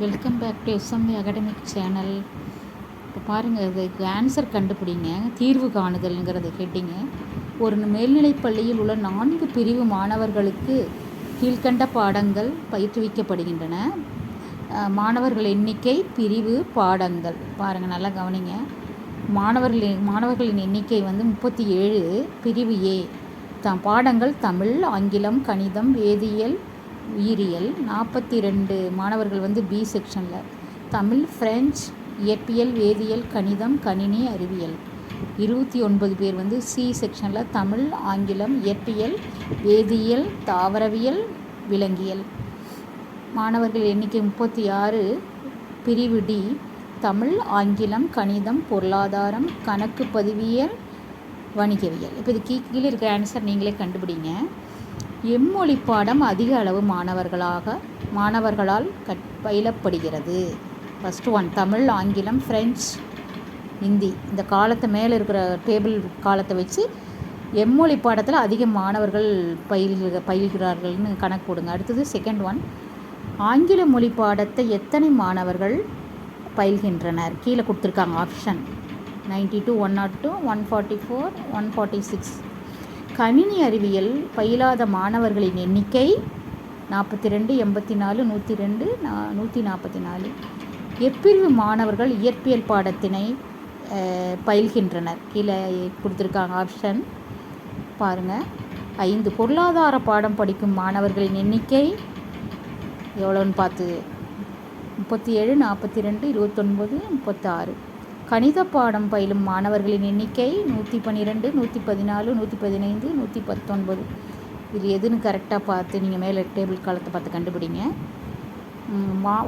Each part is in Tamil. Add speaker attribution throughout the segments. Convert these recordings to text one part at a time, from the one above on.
Speaker 1: Welcome back to SMA academic channel. இப்போ பாருங்கள், இதுக்கு ஆன்சர் கண்டுபிடிங்க. தீர்வு காணுதல்ங்கிறது ஹெட்டிங்கு. ஒரு மேல்நிலைப் பள்ளியில் உள்ள 4 பிரிவு மாணவர்களுக்கு கீழ்கண்ட பாடங்கள் பயிற்றுவிக்கப்படுகின்றன. மாணவர்கள் எண்ணிக்கை, பிரிவு, பாடங்கள். பாருங்கள், நல்லா கவனிங்க. மாணவர்களின் எண்ணிக்கை வந்து 37. பிரிவு ஏ. பாடங்கள் தமிழ், ஆங்கிலம், கணிதம், வேதியியல், உயிரியல். 42 மாணவர்கள் வந்து பி செக்ஷனில். தமிழ், ஃப்ரெஞ்சு, இயற்பியல், வேதியியல், கணிதம், கணினி அறிவியல். 29 பேர் வந்து சி செக்ஷனில். தமிழ், ஆங்கிலம், இயற்பியல், வேதியியல், தாவரவியல், விலங்கியல். மாணவர்கள் எண்ணிக்கை 36. பிரிவு டி. தமிழ், ஆங்கிலம், கணிதம், பொருளாதாரம், கணக்கு பதிவியல், வணிகவியல். இப்போ இது கீழே இருக்கிற ஆன்சர் நீங்களே கண்டுபிடிங்க. எம்மொழி பாடம் அதிக அளவு மாணவர்களால் பயிலப்படுகிறது. ஃபஸ்ட்டு ஒன் தமிழ், ஆங்கிலம், ஃப்ரெஞ்சு, ஹிந்தி. இந்த காலத்தை மேலே இருக்கிற டேபிள் காலத்தை வச்சு எம்மொழி பாடத்தில் அதிக மாணவர்கள் பயில்கிறார்கள்னு கணக்கு போடுங்க. அடுத்தது செகண்ட் ஒன், ஆங்கில மொழி பாடத்தை எத்தனை மாணவர்கள் பயில்கின்றனர்? கீழே கொடுத்துருக்காங்க ஆப்ஷன் 92, 102, 144, 146. கணினி அறிவியல் பயிலாத மாணவர்களின் எண்ணிக்கை 42, 84, 102, 144. எப்பிரிவு மாணவர்கள் இயற்பியல் பாடத்தினை பயில்கின்றனர்? கீழே கொடுத்துருக்காங்க ஆப்ஷன் பாருங்கள். 5. பொருளாதார பாடம் படிக்கும் மாணவர்களின் எண்ணிக்கை எவ்வளோன்னு பார்த்து 37, 42, 29, 36. கணித பாடம் பயிலும் மாணவர்களின் எண்ணிக்கை 112, 114, 115, 119. இது எதுன்னு கரெக்டாக பார்த்து நீங்கள் மேலே டேபிள் காலத்தை பார்த்து கண்டுபிடிங்க.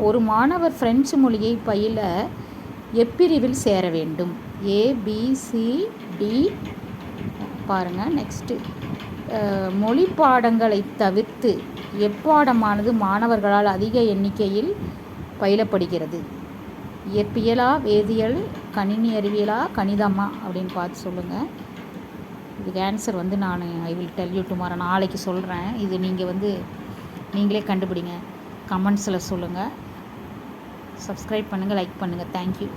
Speaker 1: ஒரு மாணவர் ஃப்ரெஞ்சு மொழியை பயில எப்பிரிவில் சேர வேண்டும்? ஏ, பி, சி, டி. பாருங்கள். நெக்ஸ்ட்டு, மொழி பாடங்களை தவிர்த்து எப்பாடமானது மாணவர்களால் அதிக எண்ணிக்கையில் பயிலப்படுகிறது? இயற்பியலா, வேதியியல், கணினி அறிவியலா, கணிதமா அப்படின்னு பார்த்து சொல்லுங்கள். இதுக்கு ஆன்சர் வந்து I will tell you tomorrow, நாளைக்கு சொல்கிறேன். இது நீங்கள் வந்து நீங்களே கண்டுபிடிங்க. கமெண்ட்ஸில் சொல்லுங்கள். சப்ஸ்கிரைப் பண்ணுங்கள், லைக் பண்ணுங்கள். தேங்க்யூ.